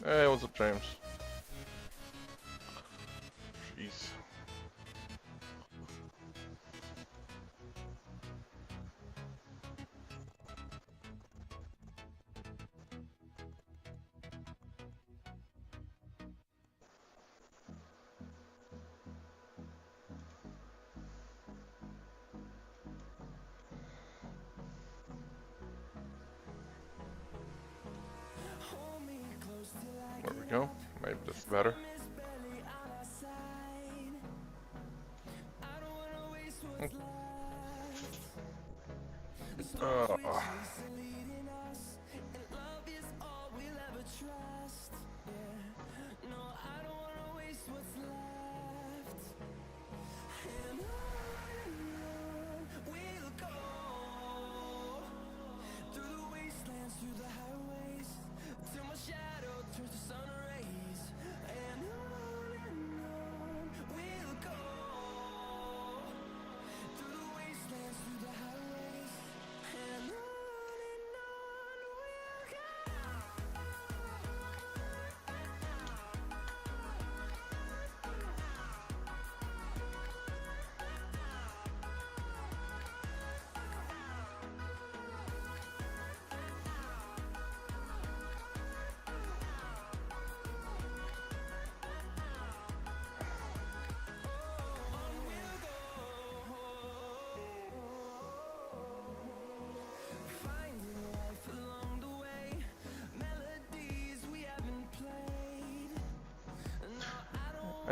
Hey, what's up, James? Jeez. There we go. Maybe that's better. Oh.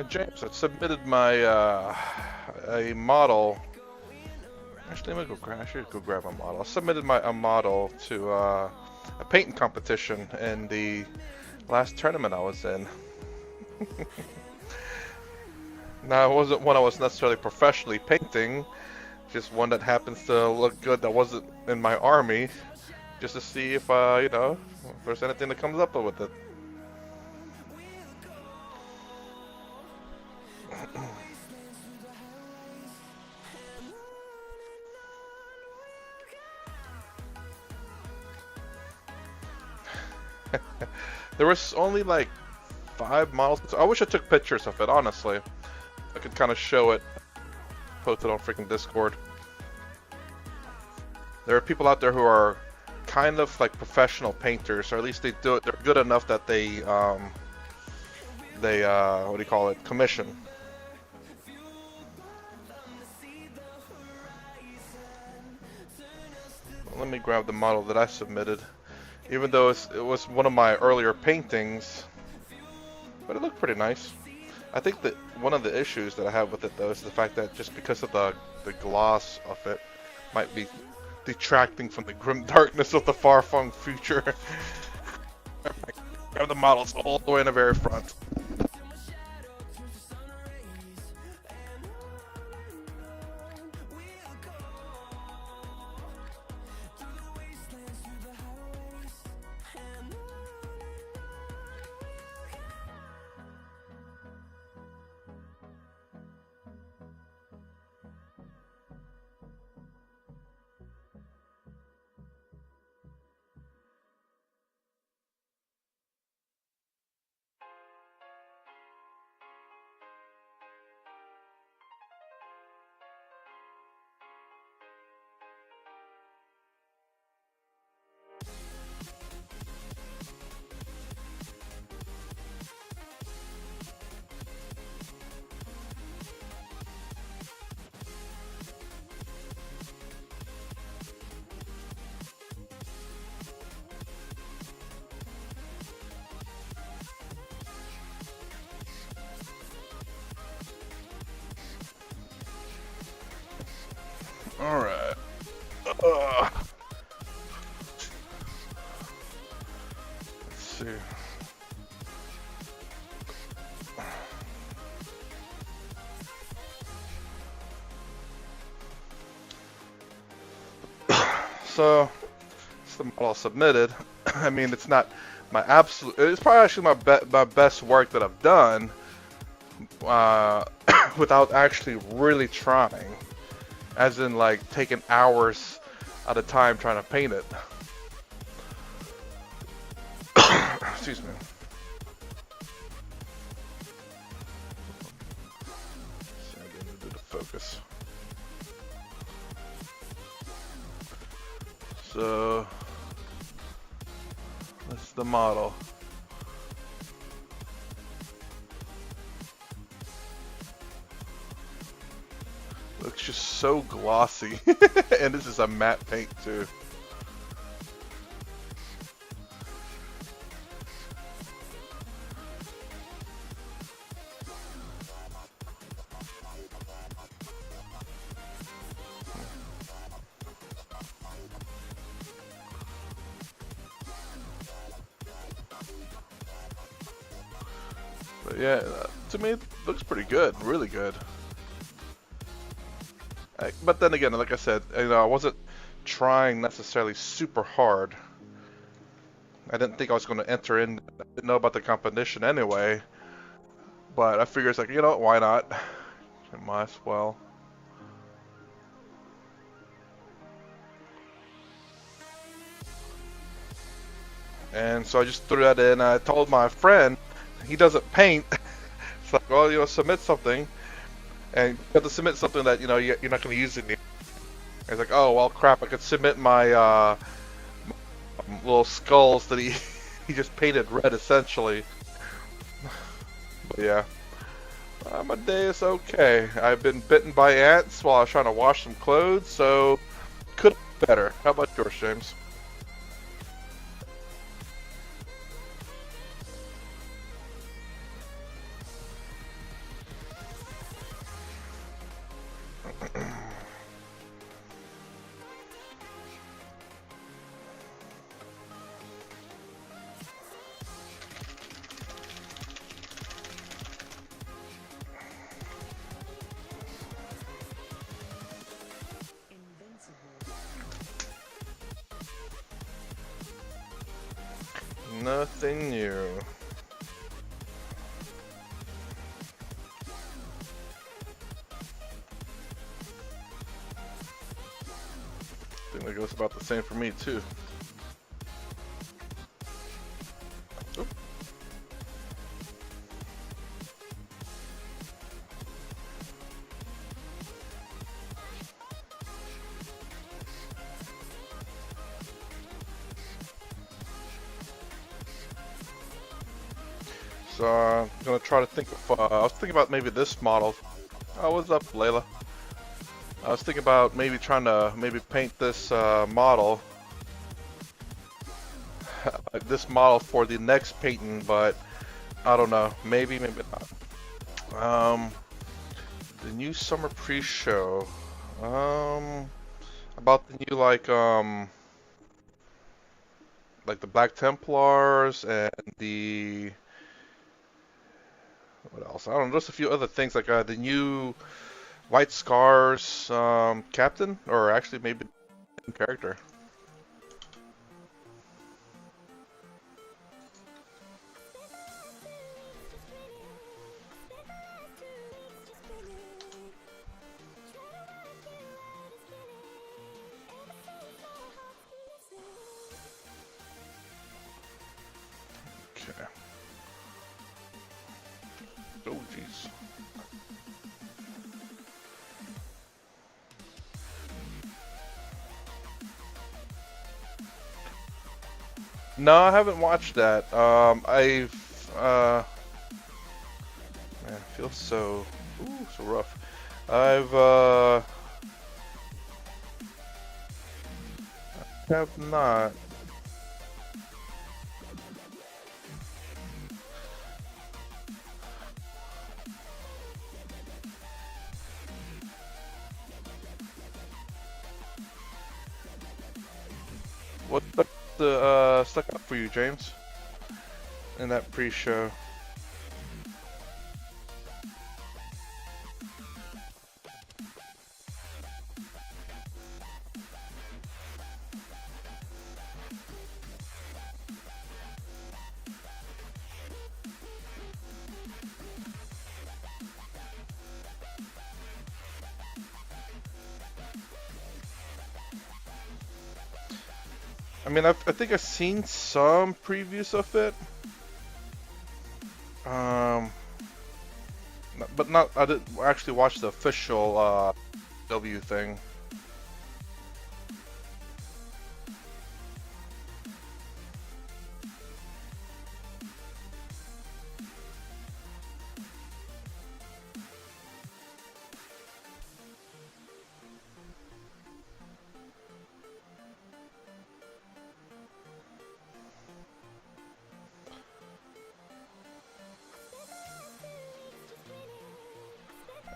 James, I submitted my a model. Actually, let me go grab. I should go grab a model. I submitted a model to a painting competition in the last tournament I was in. Now, it wasn't one I was necessarily professionally painting, just one that happens to look good that wasn't in my army, just to see if you know, if there's anything that comes up with it. There was only like 5 models. I wish I took pictures of it, honestly. I could kind of show it, post it on freaking Discord. There are people out there who are kind of like professional painters, or at least they do it. They're good enough that they what do you call it? Commission. Let me grab the model that I submitted. Even though it was one of my earlier paintings, but it looked pretty nice. I think that one of the issues that I have with it, though, is the fact that just because of the gloss of it might be detracting from the grim darkness of the far-flung future. Grab the models all the way in the very front. Alright. Let's see. So, it's the model submitted. I mean, it's not my absolute. It's probably actually my best work that I've done, without actually really trying. As in, like, taking hours at a time trying to paint it. Excuse me. So that's the model. Looks just so glossy. And this is a matte paint too. But yeah, to me it looks pretty good, really good. But then again, like I said, I wasn't trying necessarily super hard. I didn't think I was going to enter in. I didn't know about the competition anyway. But I figured it's like, why not? I might as well. And so I just threw that in. I told my friend, he doesn't paint. It's like, well, submit something. And you have to submit something that, you're not going to use it anymore. He's like, oh, well, crap, I could submit my little skulls that he just painted red, essentially. But yeah. My day is okay. I've been bitten by ants while I was trying to wash some clothes, so could be better. How about yours, James? Nothing new. I think that goes about the same for me too. Oop. So I'm gonna try to think of. I was thinking about maybe this model. Oh, what's up, Layla? I was thinking about maybe trying to paint this model, this model for the next painting, but I don't know. Maybe not. The new summer pre-show. About the new like the Black Templars and the what else? I don't know. Just a few other things like the new White Scars captain, or actually maybe character. Okay. Oh, jeez. No, I haven't watched that. Man, it feels so rough. I have not. What stuck up for you, James? In that pre-show. I mean, I think I've seen some previews of it. But not. I didn't actually watch the official W thing.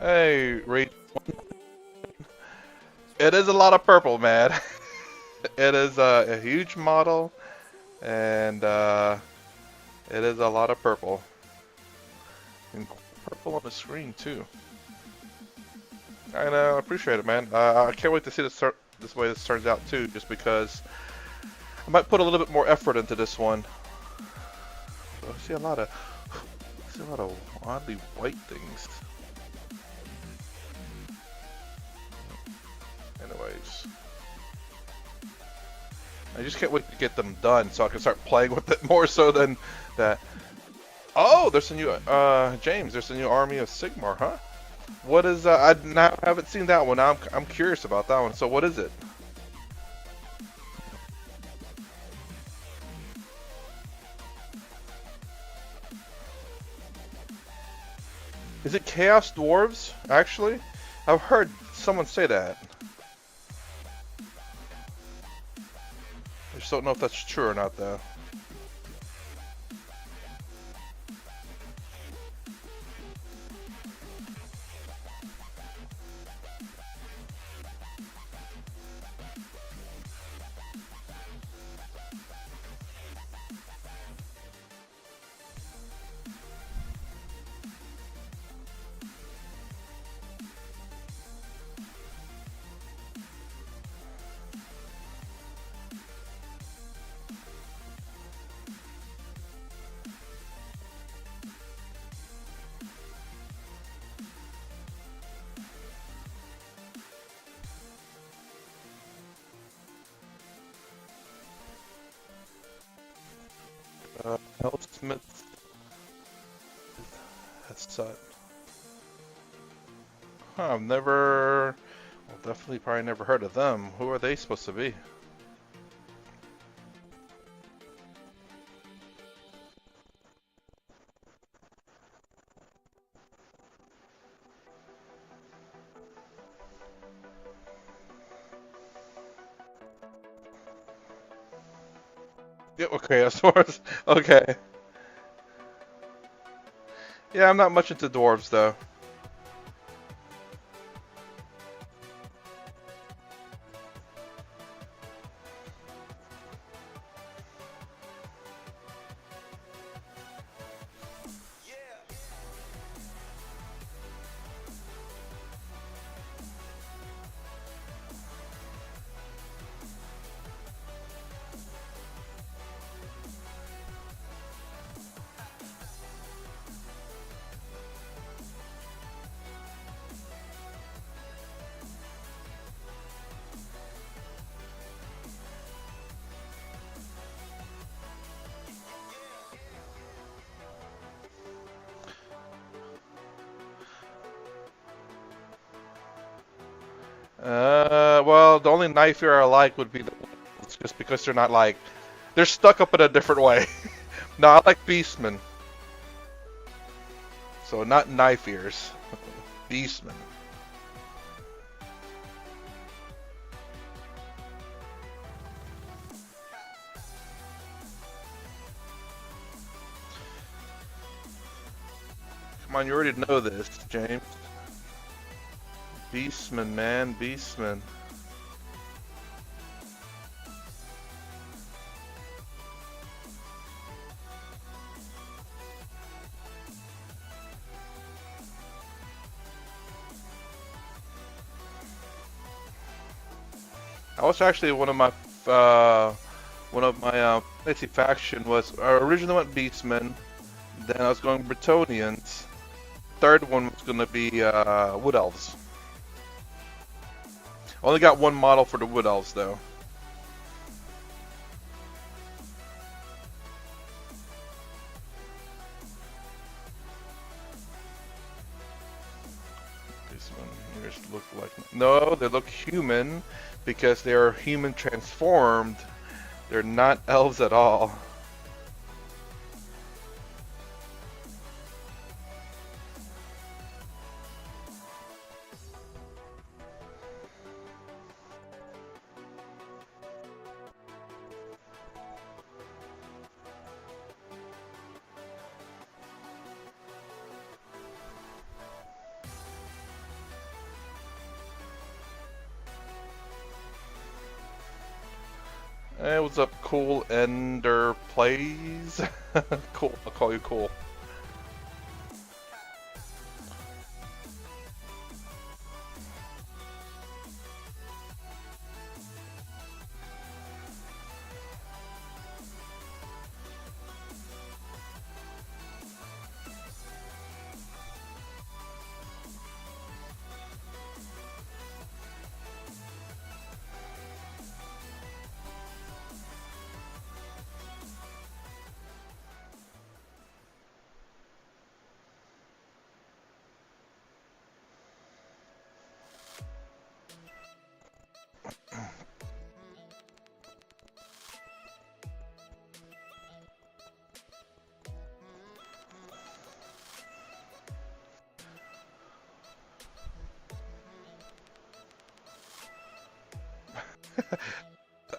Hey, Reed. It is a lot of purple, man. It is a huge model, and it is a lot of purple. And purple on the screen too. I know, I appreciate it, man. I can't wait to see this way this turns out too, just because I might put a little bit more effort into this one. So I see a lot of oddly white things. Anyways, I just can't wait to get them done so I can start playing with it more so than that. Oh, there's a new James. There's a new Army of Sigmar, huh? What is? I haven't seen that one. I'm curious about that one. So what is it? Is it Chaos Dwarves? Actually, I've heard someone say that. I just don't know if that's true or not, though. Hellsmith. That's Huh, I've never. Well, definitely probably never heard of them. Who are they supposed to be? Yeah, okay, as far as okay. Yeah, I'm not much into dwarves though. Well, the only knife here I like would be the it's just because they're not like they're stuck up in a different way. No, I like Beastmen. So not knife ears. Beastmen. Come on, you already know this, James. Beastmen, man, Beastmen. I was actually fantasy faction was I originally went Beastmen, then I was going Bretonnians. Third one was gonna be Wood Elves. Only got one model for the Wood Elves though. These one here look like no, they look human because they are human transformed. They're not elves at all. Hey, what's up, Cool Ender Plays? Cool, I'll call you Cool.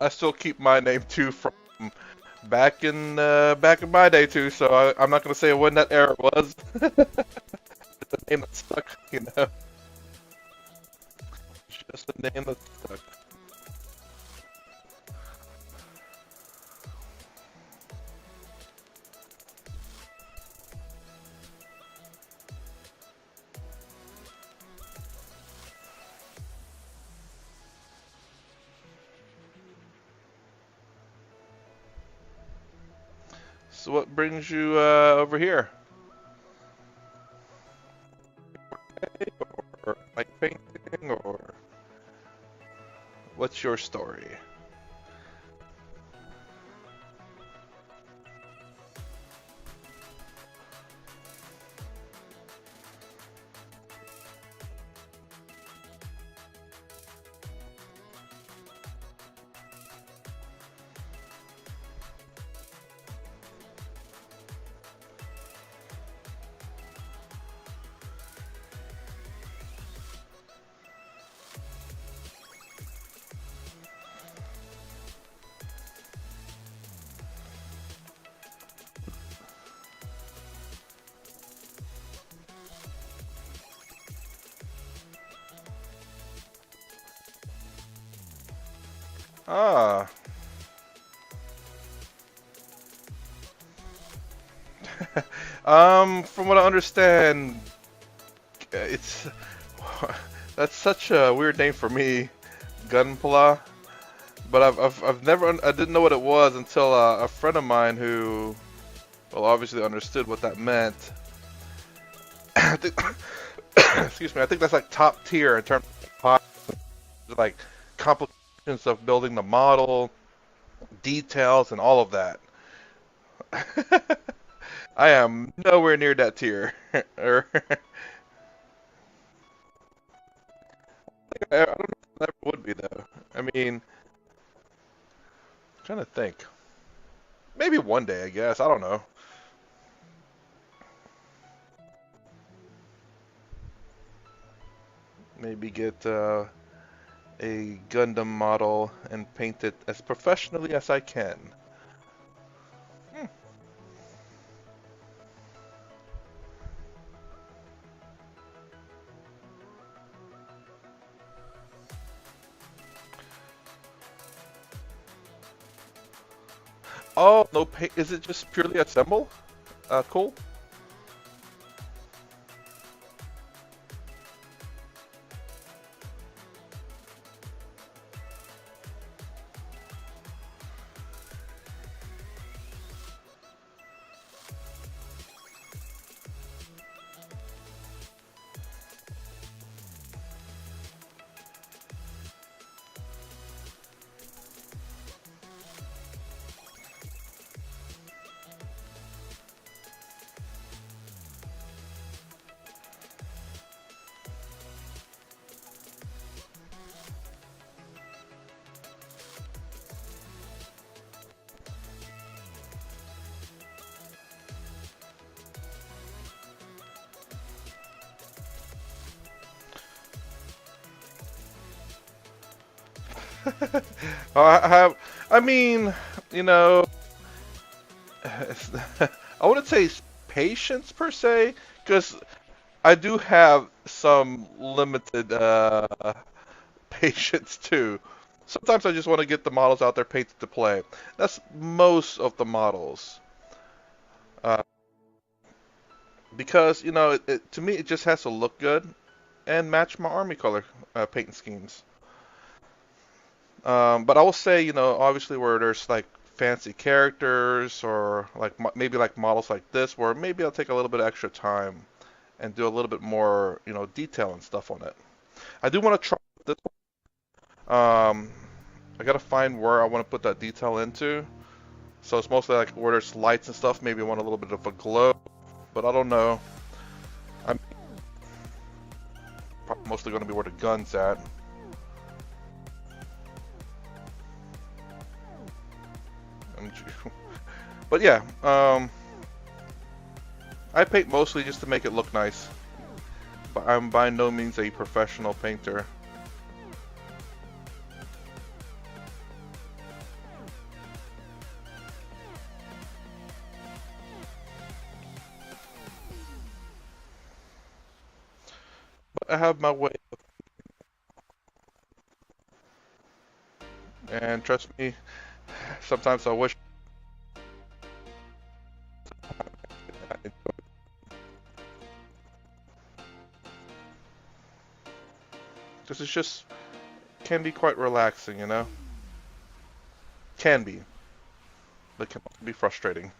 I still keep my name too from back in my day too, so I'm not gonna say when that era was. It's a name that stuck, you know. Just a name that stuck. So what brings you over here? Or like painting, or what's your story? Ah, from what I understand, it's that's such a weird name for me, Gunpla. But I've never I didn't know what it was until a friend of mine who well obviously understood what that meant. I think, excuse me, I think that's like top tier in terms of like complications of building the model, details, and all of that. I am nowhere near that tier. Or I don't know if that would be though. I mean, I'm trying to think. Maybe one day, I guess. I don't know. Maybe get a Gundam model and paint it as professionally as I can. Hmm. Oh, no paint. Is it just purely assemble? Cool. I have. I mean, you know, I wouldn't say patience per se, because I do have some limited patience too. Sometimes I just want to get the models out there painted to play. That's most of the models. Uh, because, to me, it just has to look good and match my army color paint schemes. But I will say, obviously where there's like fancy characters or like maybe like models like this, where maybe I'll take a little bit of extra time and do a little bit more, detail and stuff on it. I do want to try this. I gotta find where I want to put that detail into. So it's mostly like where there's lights and stuff. Maybe I want a little bit of a glow, but I don't know. I'm mostly going to be where the gun's at. But yeah, I paint mostly just to make it look nice. But I'm by no means a professional painter. But I have my way. And trust me, sometimes I wish. This is just can be quite relaxing, Can be, but can also be frustrating.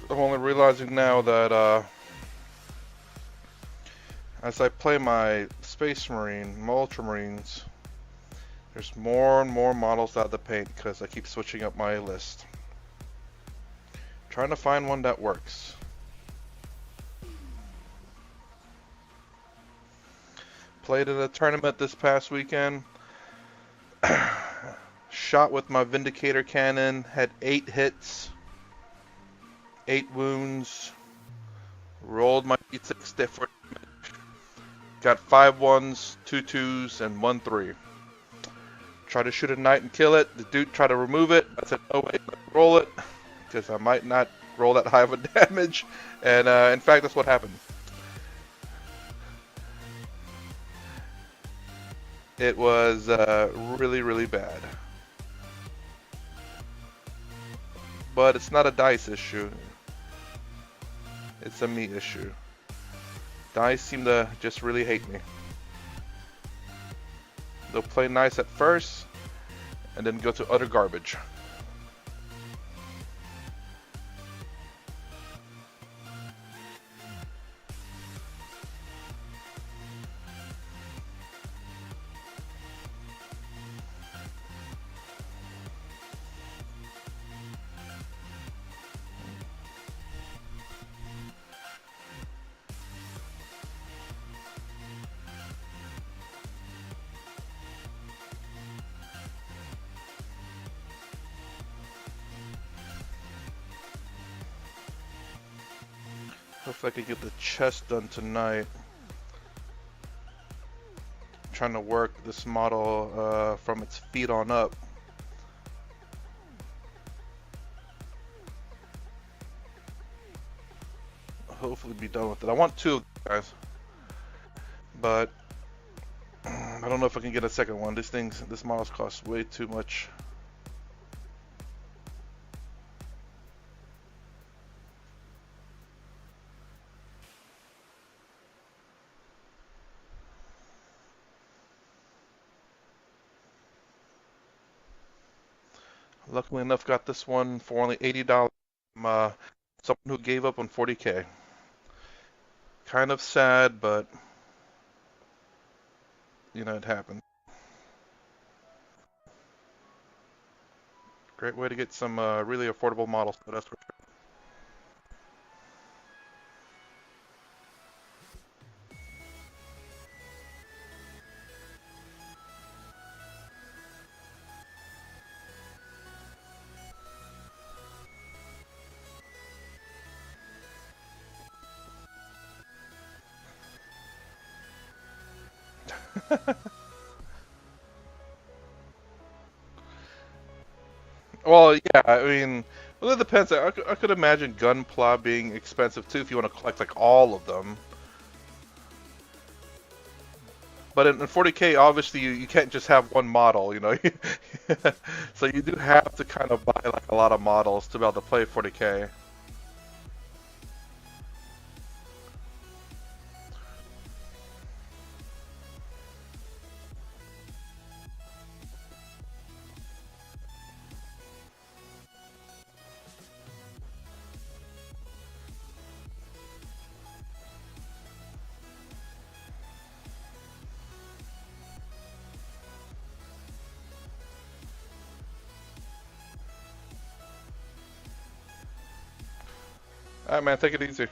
I'm only realizing now that as I play my Space Marine, my Ultramarines, there's more and more models out of the paint because I keep switching up my list. Trying to find one that works. Played in a tournament this past weekend. Shot with my Vindicator cannon, had 8 hits, 8 wounds, rolled my D6 different, got 5 1s, 2 2s, and 1 3. Tried to shoot a knight and kill it. The dude tried to remove it. I said, no, wait, roll it, because I might not roll that high of a damage. And in fact, that's what happened. It was really, really bad. But it's not a dice issue. It's a me issue. Dice seem to just really hate me. They'll play nice at first, and then go to utter garbage. Hopefully I can get the chest done tonight. I'm trying to work this model from its feet on up. Hopefully be done with it. I want 2 of these guys, but I don't know if I can get a second one. This models cost way too much. Luckily enough, got this one for only $80 from someone who gave up on 40K. Kind of sad, but it happened. Great way to get some really affordable models. So that's well, yeah. I mean, well, it depends. I could imagine Gunpla being expensive too if you want to collect like all of them. But in 40K, obviously, you can't just have one model. So you do have to kind of buy like a lot of models to be able to play 40K. All right, man, take it easy.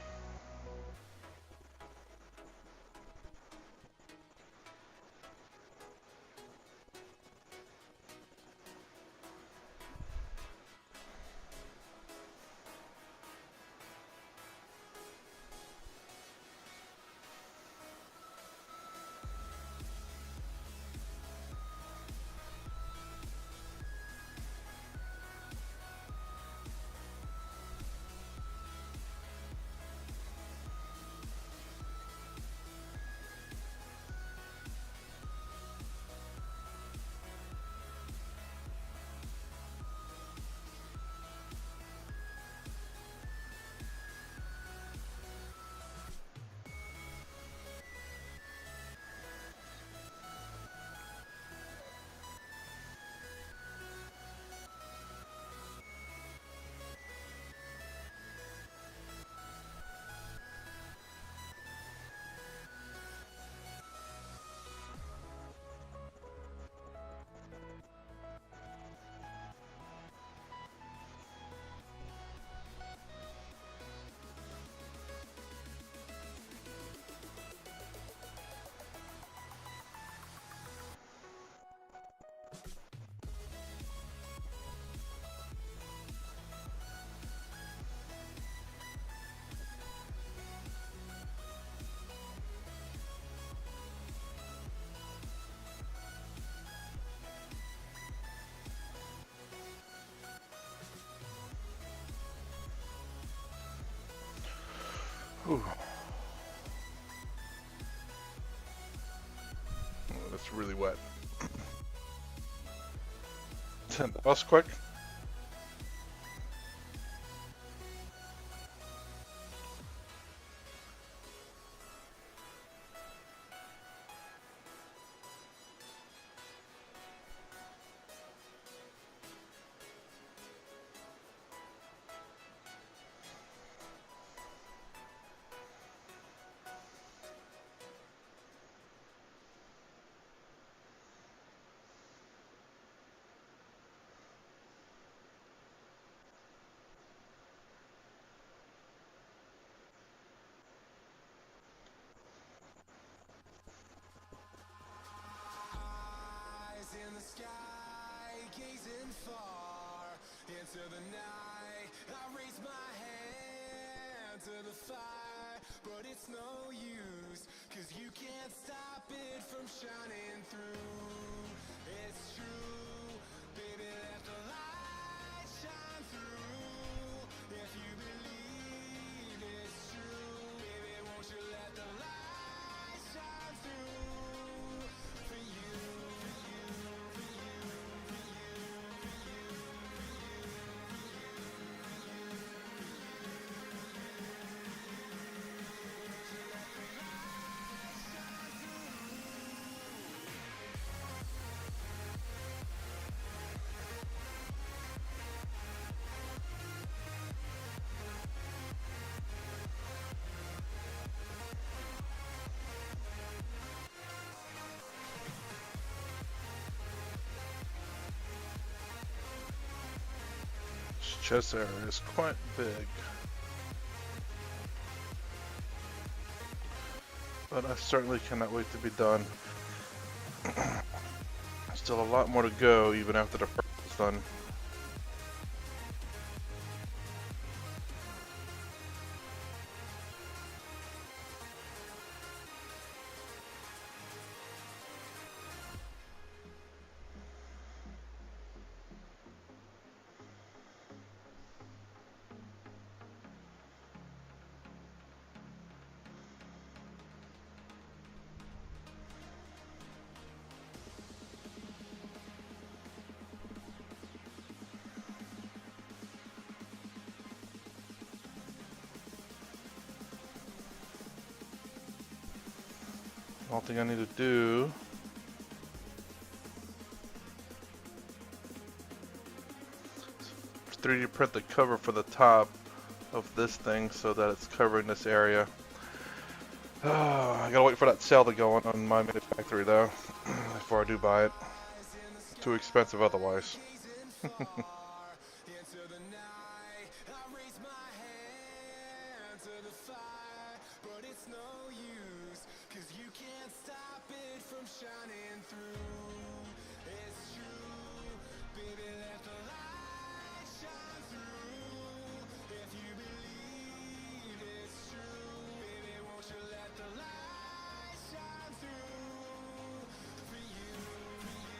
Whew. Oh, that's really wet. That was quick. Into the night, I raise my hand to the fire, but it's no use, 'cause you can't stop it from shining through. It's true, baby, let the light shine through. If you believe it's true, baby, won't you let the light shine through for you, for you, for you, for you, for you. chest area is quite big. But I certainly cannot wait to be done. Still a lot more to go even after the first is done. All thing I need to do is 3D print the cover for the top of this thing so that it's covering this area. I gotta wait for that sale to go on my manufactory though, before I do buy it. Too expensive otherwise. into the night. I raise my hand to the fire, but it's no use, 'cause you can't stop it from shining through. It's true, baby, let the light shine through. If you believe it's true, baby, won't you let the light shine through for you, for you,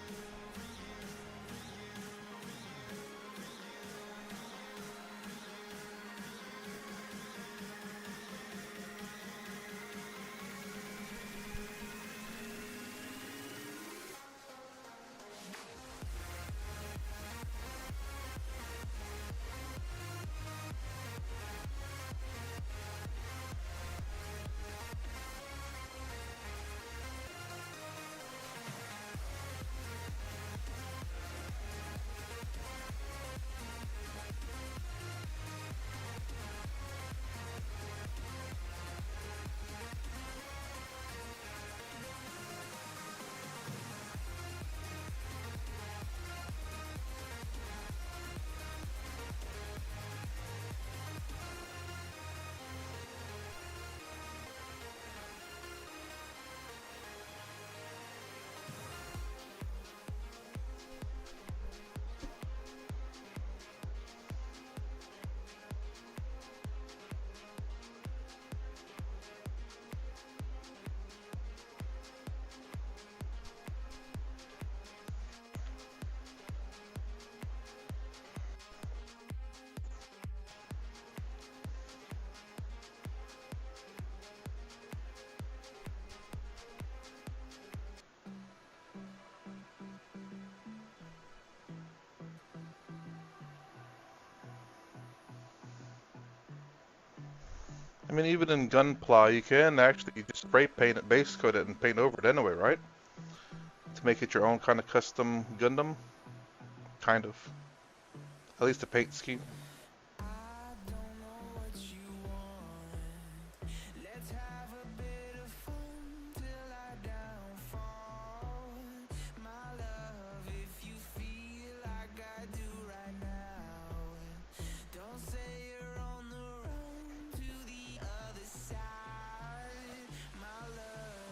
for you, for you, for you, I mean, even in Gunpla, you can actually just spray paint it, base coat it, and paint over it anyway, right? To make it your own kind of custom Gundam. Kind of. At least the paint scheme. I don't know what you want. Let's have a bit of fun till I downfall. My love, if you feel like I do right now, don't say you're on the run to the other side. My love.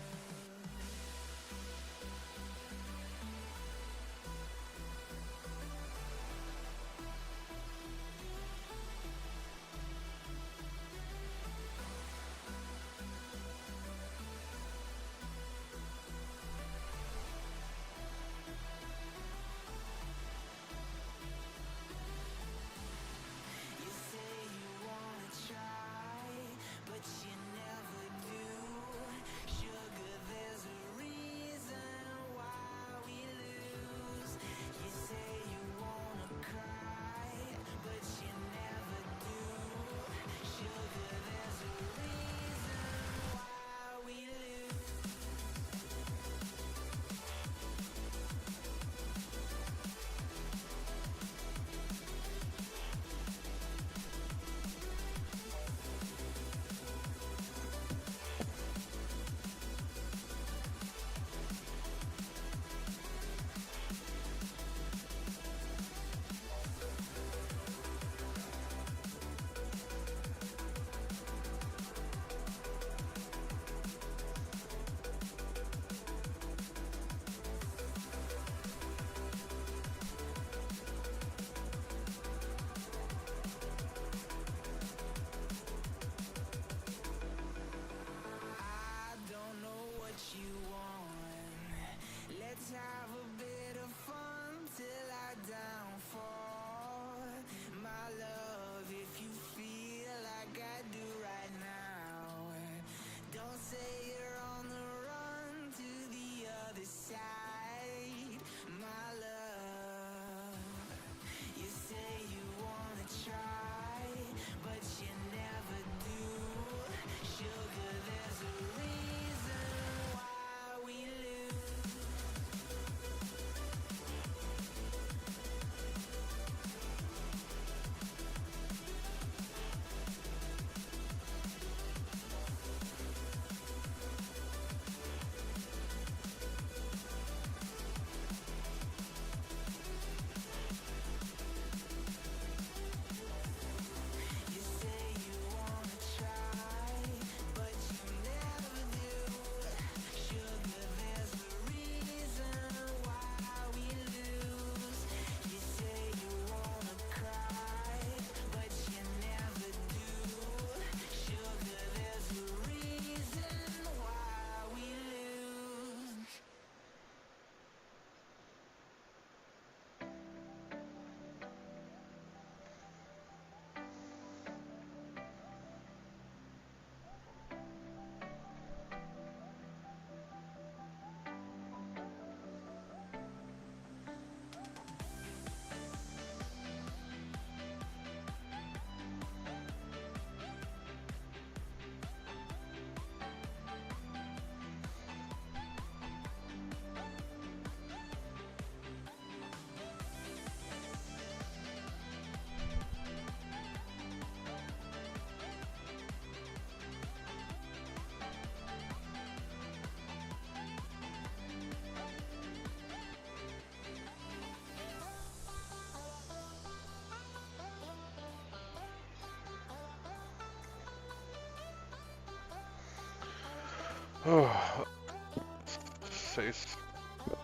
Say,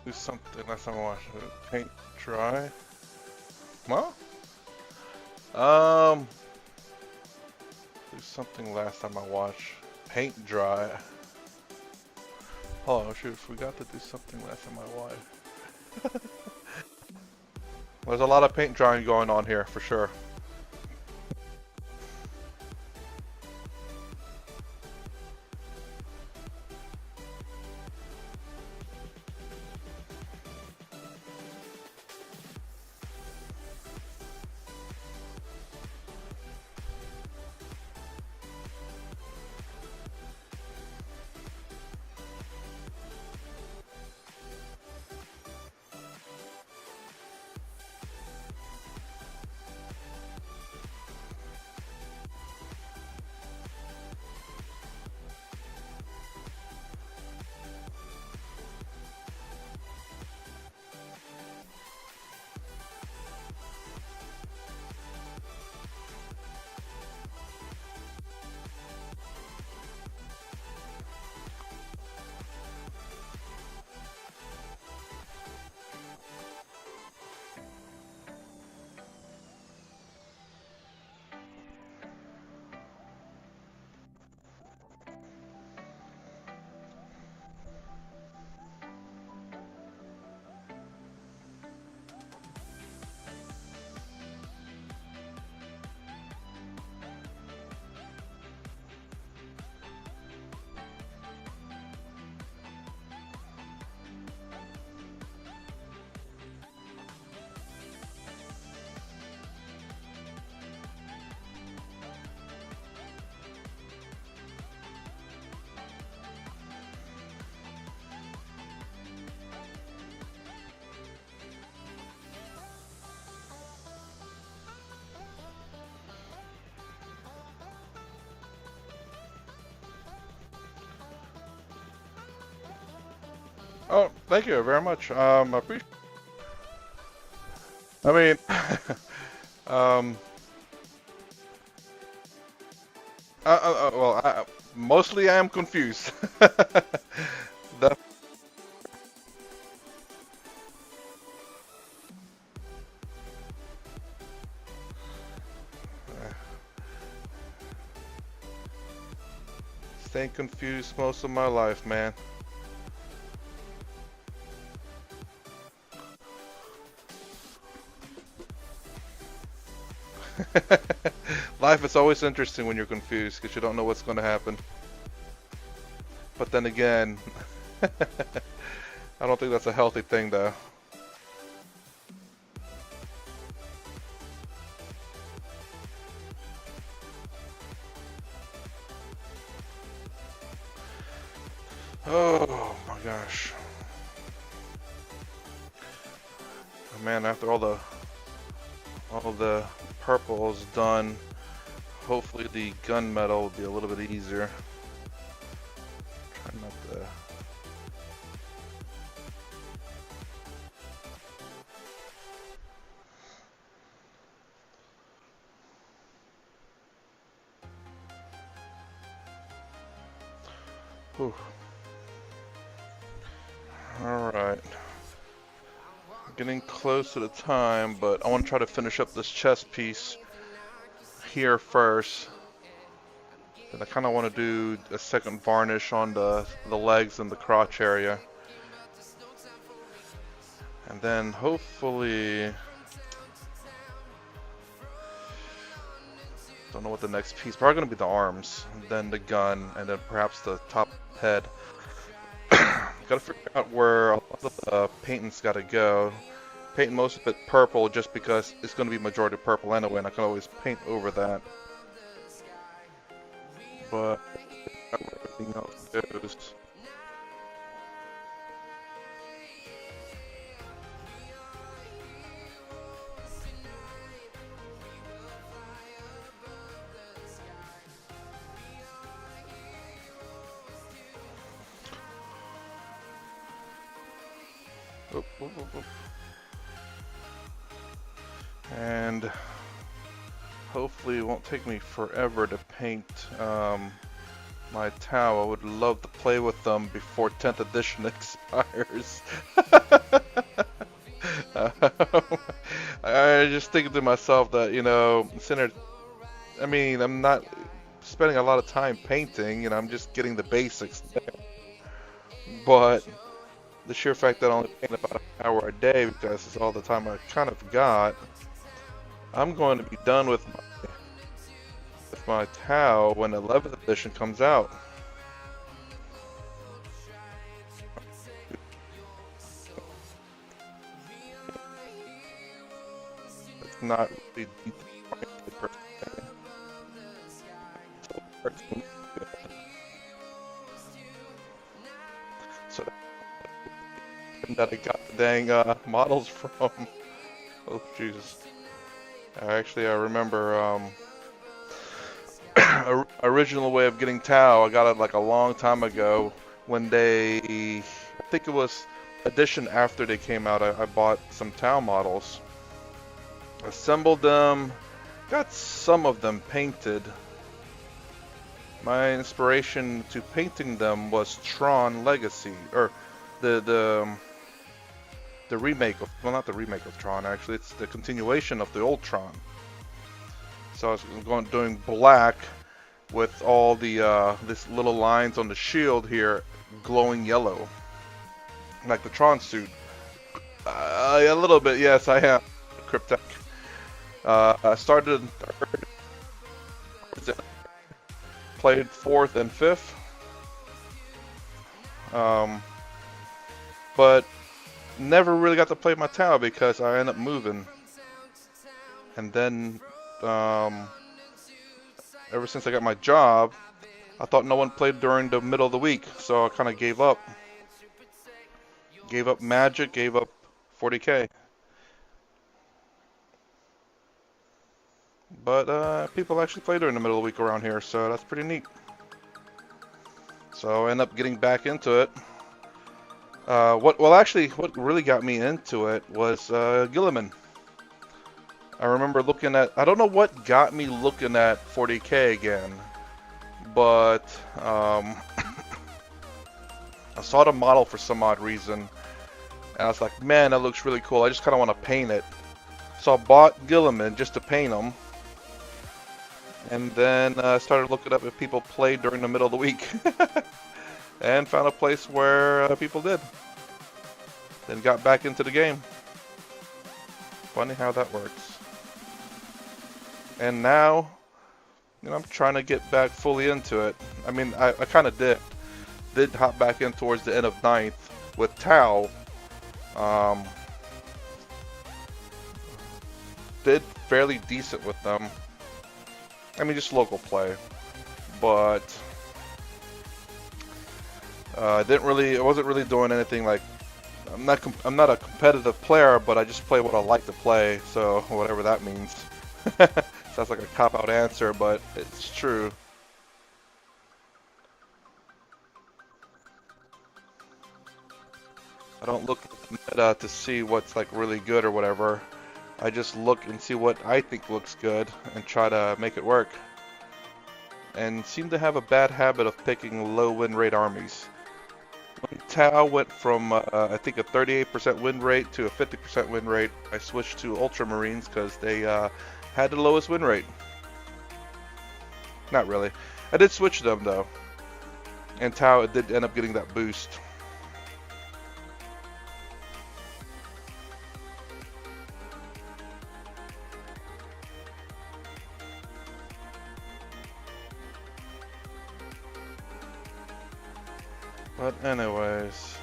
do something last time I watched it. Paint dry. Well, do something last time I watched. Paint dry. Oh shoot, forgot to do something last time I watched. There's a lot of paint drying going on here for sure. Oh, thank you very much. I appreciate. I mean, um, well, mostly I am confused. That, staying confused most of my life, man. Life is always interesting when you're confused because you don't know what's going to happen. But then again, I don't think that's a healthy thing, though. Oh my gosh. Oh, man, after all the purple is done, hopefully the gunmetal will be a little bit easier. Try not to. Whew. Alright. Getting close to the time, but I want to try to finish up this chest piece here first. Then I kind of want to do a second varnish on the legs and the crotch area. And then hopefully, don't know what the next piece, probably going to be the arms, and then the gun, and then perhaps the top head. Gotta figure out where a lot of the painting's gotta go. Paint most of it purple just because it's gonna be majority purple anyway, and I can always paint over that. But everything else goes. Oop, oop, oop, oop. And hopefully it won't take me forever to paint my towel. I would love to play with them before 10th edition expires. I just thinking to myself that, you know, I mean, I'm not spending a lot of time painting, you know, I'm just getting the basics there. But the sheer fact that I only paint about an hour a day because it's all the time I kind of got, I'm going to be done with my Tau when 11th edition comes out. It's not really detailed per se. So that I got the dang models from. Oh Jesus! Actually, I remember original way of getting Tau. I got it like a long time ago when I think it was edition after they came out. I bought some Tau models, assembled them, got some of them painted. My inspiration to painting them was Tron Legacy, or the remake of, well, not the remake of Tron, actually, it's the continuation of the old Tron. So I was doing black with all the this little lines on the shield here glowing yellow, like the Tron suit. A little bit, yes, I am. Cryptek. I started in third, played 4th and 5th, but never really got to play my Tau because I ended up moving, and then ever since I got my job, I thought no one played during the middle of the week, so I kind of gave up. Gave up Magic, gave up 40K. But people actually play during the middle of the week around here, so that's pretty neat. So I ended up getting back into it. What really got me into it was Guilliman. I remember looking at, I don't know what got me looking at 40K again, but I saw the model for some odd reason, and I was like, man, that looks really cool. I just kind of want to paint it. So I bought Guilliman just to paint them, and then started looking up if people played during the middle of the week, and found a place where people did. Then got back into the game. Funny how that works. And now, you know, I'm trying to get back fully into it. I mean, I kind of did hop back in towards the end of 9th with Tau. Did fairly decent with them. I mean, just local play, but I wasn't really doing anything like. I'm not a competitive player, but I just play what I like to play. So whatever that means. Sounds like a cop-out answer, but it's true. I don't look at the meta to see what's like really good or whatever. I just look and see what I think looks good and try to make it work. And seem to have a bad habit of picking low win rate armies. When Tau went from I think a 38% win rate to a 50% win rate, I switched to Ultramarines because they had the lowest win rate. Not really. I did switch them though, and Tau did end up getting that boost. But anyways,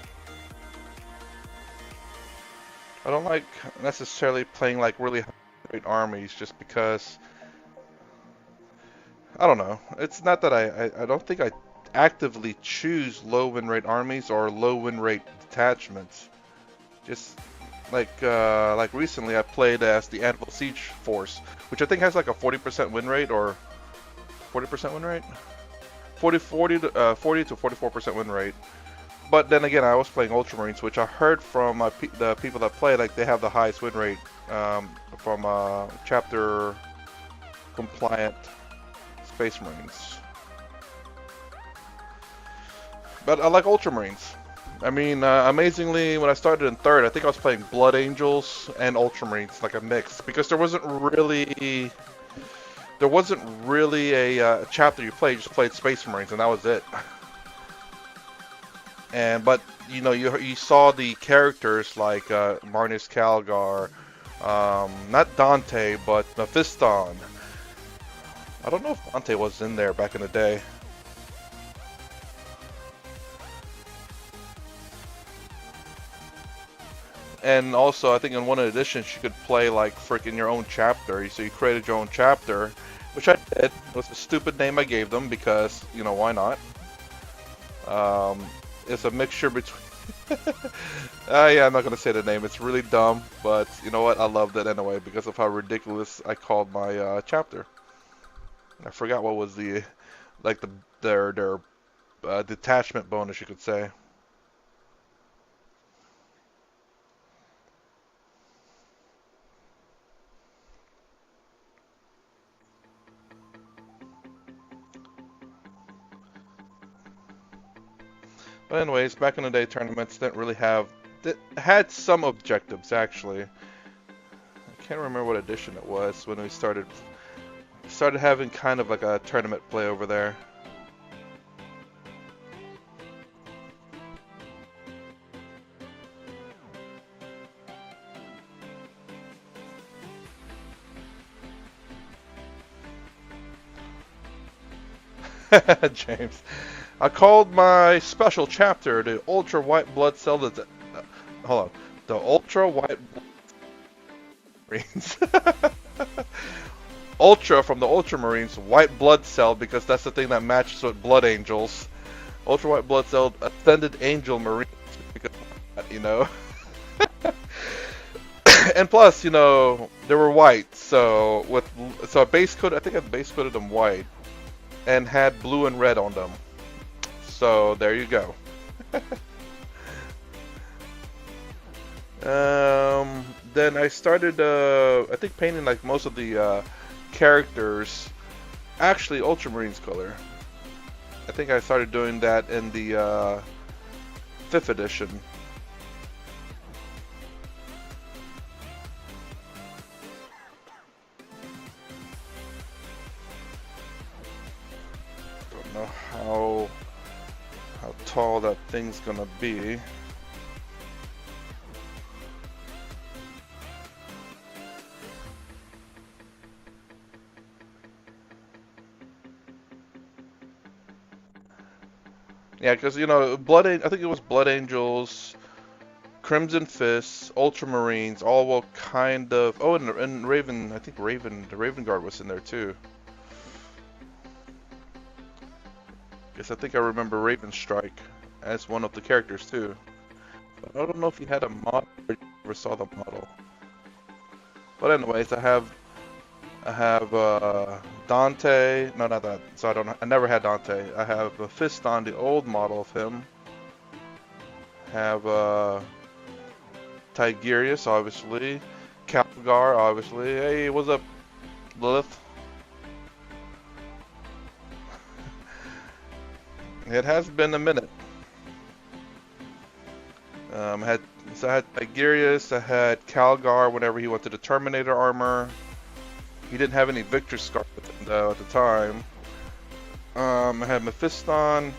I don't like necessarily playing like really high rate armies just because, I don't know. It's not that I don't think I actively choose low win rate armies or low win rate detachments. Just like recently I played as the Anvil Siege Force, which I think has like a 40% win rate or 40% win rate? 40 to 44% win rate. But then again, I was playing Ultramarines, which I heard from the people that play, like they have the highest win rate from chapter compliant Space Marines. But I like Ultramarines. I mean, amazingly, when I started in third, I think I was playing Blood Angels and Ultramarines, like a mix, because there wasn't really a chapter you played. You just played Space Marines, and that was it. But you saw the characters like Marnus Calgar, not Dante, but Mephiston. I don't know if Dante was in there back in the day. And also, I think in one of the editions, you could play like freaking your own chapter. So you created your own chapter, which I did. It was a stupid name I gave them because, why not? It's a mixture between. Yeah, I'm not gonna say the name. It's really dumb, but you know what? I loved it anyway because of how ridiculous I called my chapter. I forgot what was like their detachment bonus, you could say. But anyways, back in the day, tournaments didn't really have. It had some objectives actually. I can't remember what edition it was when we started having kind of like a tournament play over there. James. I called my special chapter the Ultra White Blood Cell. Hold on. The Ultra White Marines. Ultra from the Ultramarines, White Blood Cell, because that's the thing that matches with Blood Angels. Ultra White Blood Cell, Ascended Angel Marines, because, and plus, they were white, so I base coded, I think I base coded them white, and had blue and red on them. So there you go. Then I started, I think, painting like most of the characters, actually Ultramarines color. I think I started doing that in the 5th edition. Don't know how tall that thing's gonna be. Yeah, because I think it was Blood Angels, Crimson Fists, Ultramarines, all were kind of. Oh, and Raven. I think the Raven Guard was in there too. Guess I think I remember Raven Strike as one of the characters too. But I don't know if he had a model or you ever saw the model. But anyways, I have Dante. No, not that. So I never had Dante. I have Mephiston, the old model of him. Have Tigurius, obviously. Calgar, obviously. Hey, what's up, Lilith? It has been a minute. I had Tigurius. I had Calgar whenever he went to the Terminator armor. He didn't have any Victor Scar with him though at the time. I had Mephiston.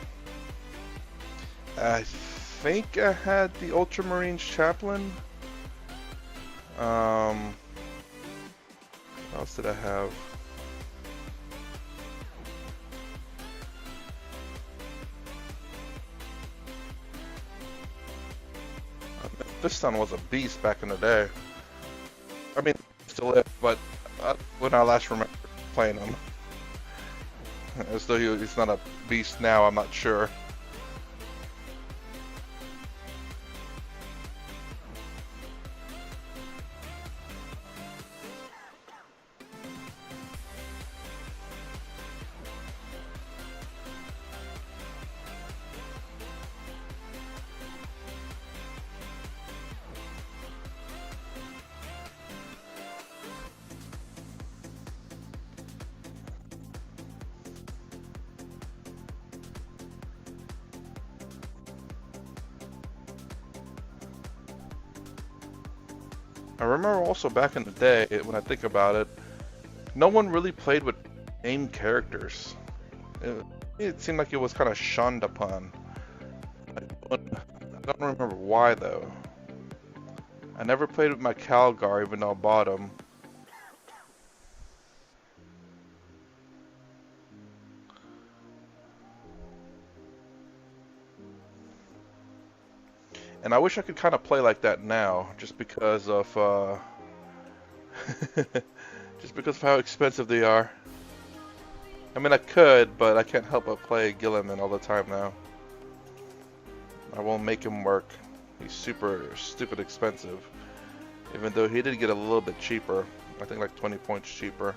I think I had the Ultramarines Chaplain. What else did I have? Mephiston was a beast back in the day. I mean, still is, but when I last remember playing him. As though he's not a beast now, I'm not sure. I remember also back in the day, when I think about it, no one really played with named characters. It seemed like it was kind of shunned upon. I don't remember why though. I never played with my Calgar even though I bought him. And I wish I could kind of play like that now, just because of just because of how expensive they are. I mean, I could, but I can't help but play Gilliman all the time now. I won't make him work. He's super stupid expensive. Even though he did get a little bit cheaper. I think like 20 points cheaper.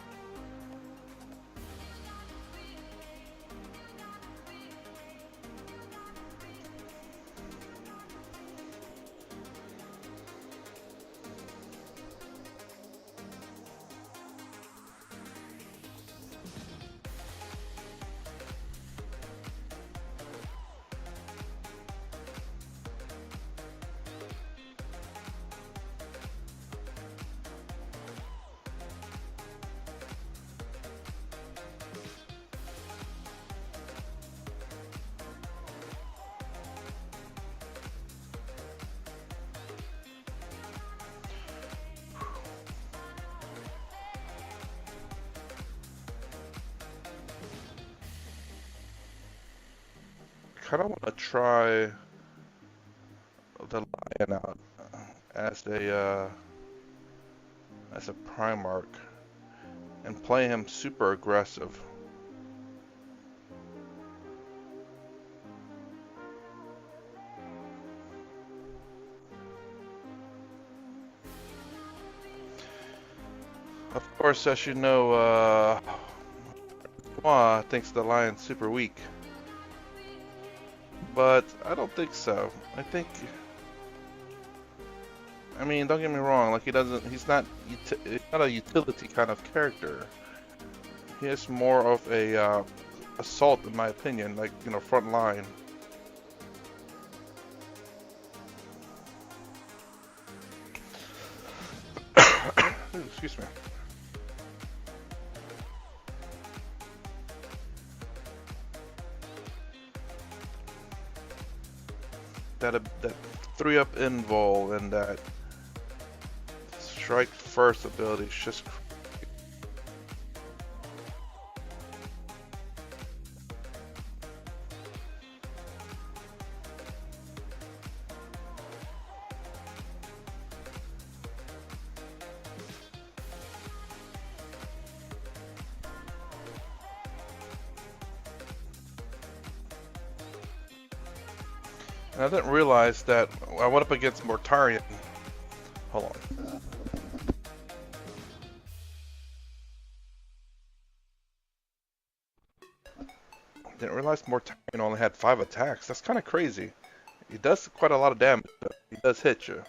Kind of want to try the Lion out as a Primarch and play him super aggressive. Of course, as you know, Moi thinks the Lion's super weak. But I don't think so. I mean, don't get me wrong, like he's not a utility kind of character. He is more of a assault in my opinion, like, you know, front line. Ooh, excuse me. That 3-up invul and that strike first ability is just and I didn't realize that I went up against Mortarion. Hold on. Didn't realize Mortarion only had 5 attacks. That's kind of crazy. He does quite a lot of damage, but he does hit you.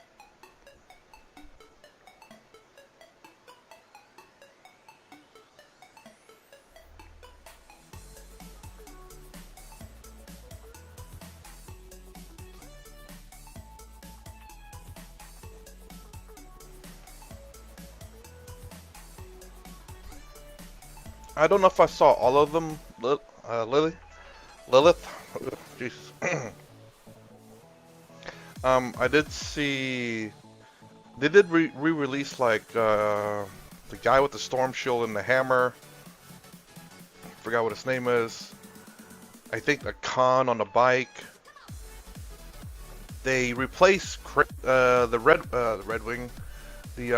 I don't know if I saw all of them, Lilith. Jesus. I did see they did re-release like the guy with the storm shield and the hammer. Forgot what his name is. I think the Khan on the bike. They replaced the Red Wing, the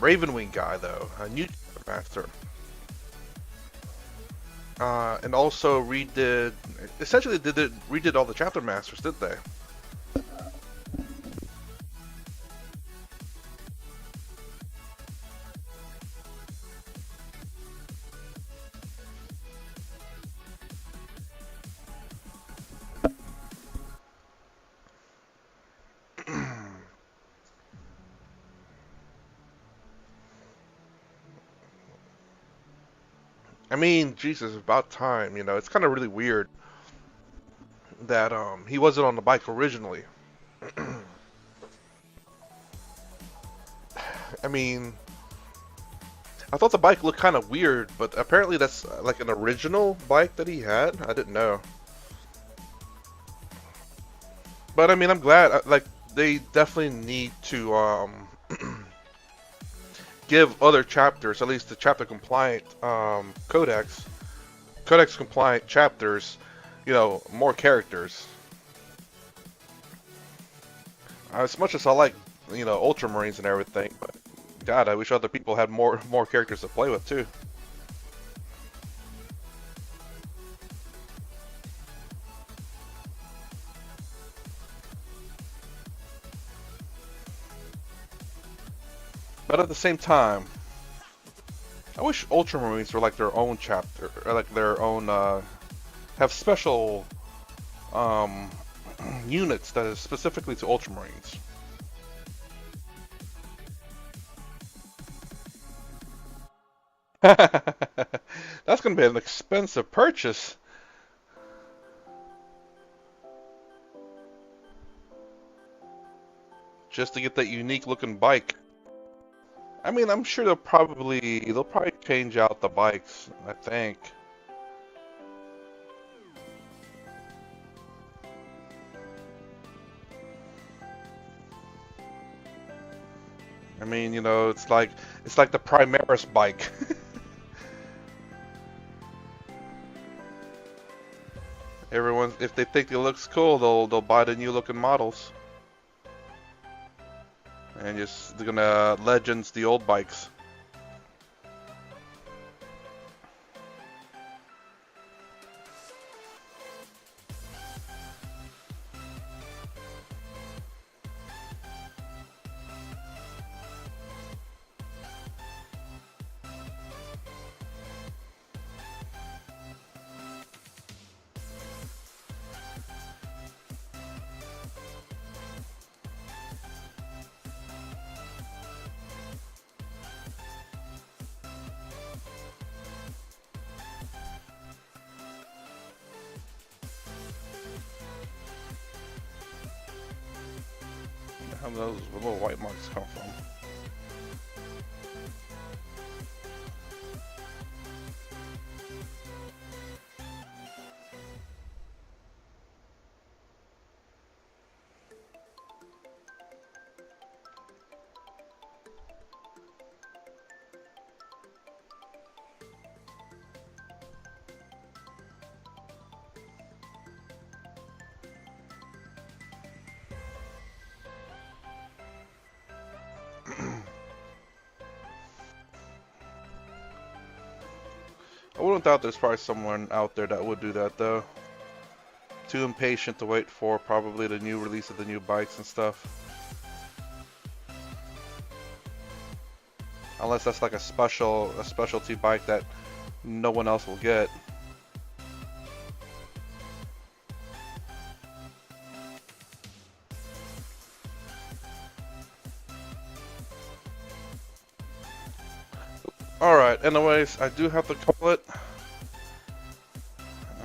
Ravenwing guy though, a new master. And also essentially redid all the chapter masters, didn't they? I mean, Jesus, about time, you know. It's kind of really weird that he wasn't on the bike originally. I mean, I thought the bike looked kind of weird, but apparently that's like an original bike that he had. I didn't know. But I mean, I'm glad. Like, they definitely need to give other chapters, at least the chapter compliant codex compliant chapters, you know, more characters. As much as I like, you know, Ultramarines and everything, but God, I wish other people had more characters to play with too. But at the same time, I wish Ultramarines were like their own chapter, or like their own, have special um, units that is specifically to Ultramarines. That's gonna be an expensive purchase just to get that unique looking bike. I mean, I'm sure they'll probably change out the bikes, I think. I mean, you know, it's like the Primaris bike. Everyone, if they think it looks cool, they'll buy the new looking models. And just they're gonna legends the old bikes. How do those little white marks come from? I wouldn't doubt there's probably someone out there that would do that though. Too impatient to wait for probably the new release of the new bikes and stuff. Unless that's like a specialty bike that no one else will get. Alright, anyways, I do have to call it.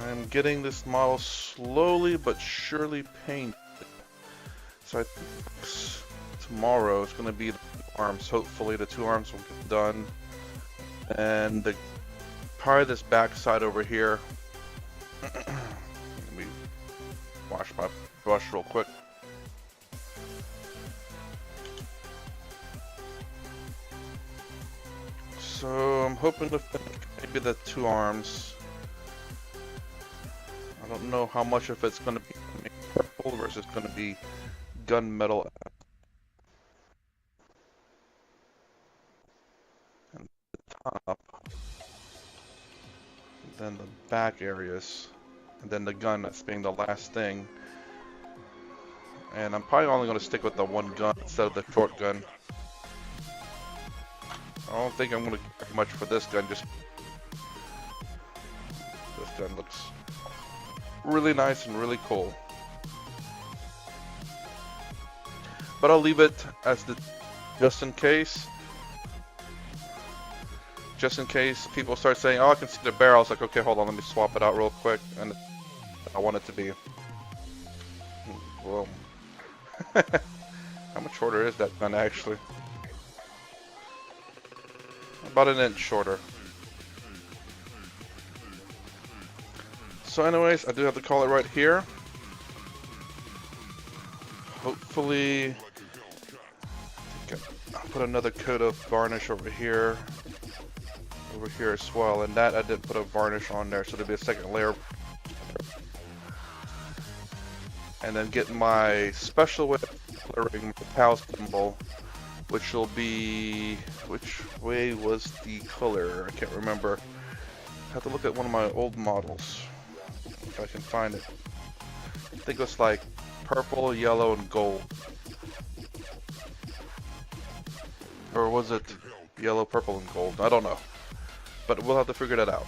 I'm getting this model slowly but surely painted. So I think tomorrow it's going to be the arms. Hopefully the two arms will get done. And probably this back side over here. Let me wash my brush real quick. So I'm hoping to finish maybe the two arms. I don't know how much of it's going to be purple versus going to be gunmetal. And the top. Then the back areas. And then the gun that's being the last thing. And I'm probably only going to stick with the one gun instead of the short gun. I don't think I'm going to get much for this gun, just this gun looks really nice and really cool. But I'll leave it as the just in case people start saying, oh, I can see the barrel. It's like, okay, hold on, let me swap it out real quick, and I want it to be, well, how much shorter is that gun actually? About an inch shorter. So anyways, I do have the color right here. Hopefully, I'll put another coat of varnish over here as well. And that I did put a varnish on there, so there'll be a second layer. And then get my special way of coloring the PAL symbol, which will be, which way was the color? I can't remember. I have to look at one of my old models if I can find it. I think it was like purple, yellow, and gold. Or was it yellow, purple, and gold? I don't know. But we'll have to figure that out.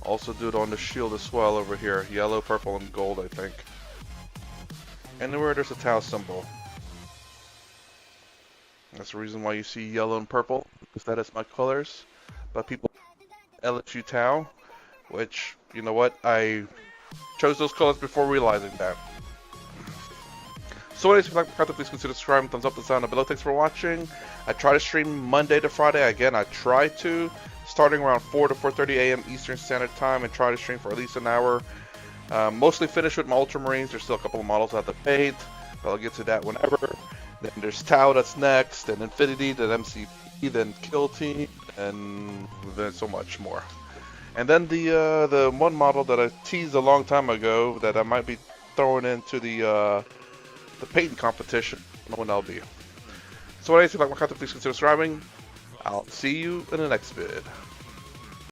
Also do it on the shield as well over here. Yellow, purple, and gold, I think. Anywhere there's a Tau symbol. That's the reason why you see yellow and purple, because that is my colors. But people LSU Tau, which, you know what, I chose those colors before realizing that. So anyways, if you like the content, please consider subscribing, thumbs up, the sound below. Thanks for watching. I try to stream Monday to Friday. Again, I try to, starting around 4 to 4:30 a.m. Eastern Standard Time, and try to stream for at least an hour. Mostly finished with my Ultramarines. There's still a couple of models I have to paint, but I'll get to that whenever. Then there's Tau that's next, and Infinity, then MCP, then Kill Team, and then so much more. And then the one model that I teased a long time ago that I might be throwing into the painting competition. I don't know when that'll be. So anyways, if you like my content, please consider subscribing. I'll see you in the next vid.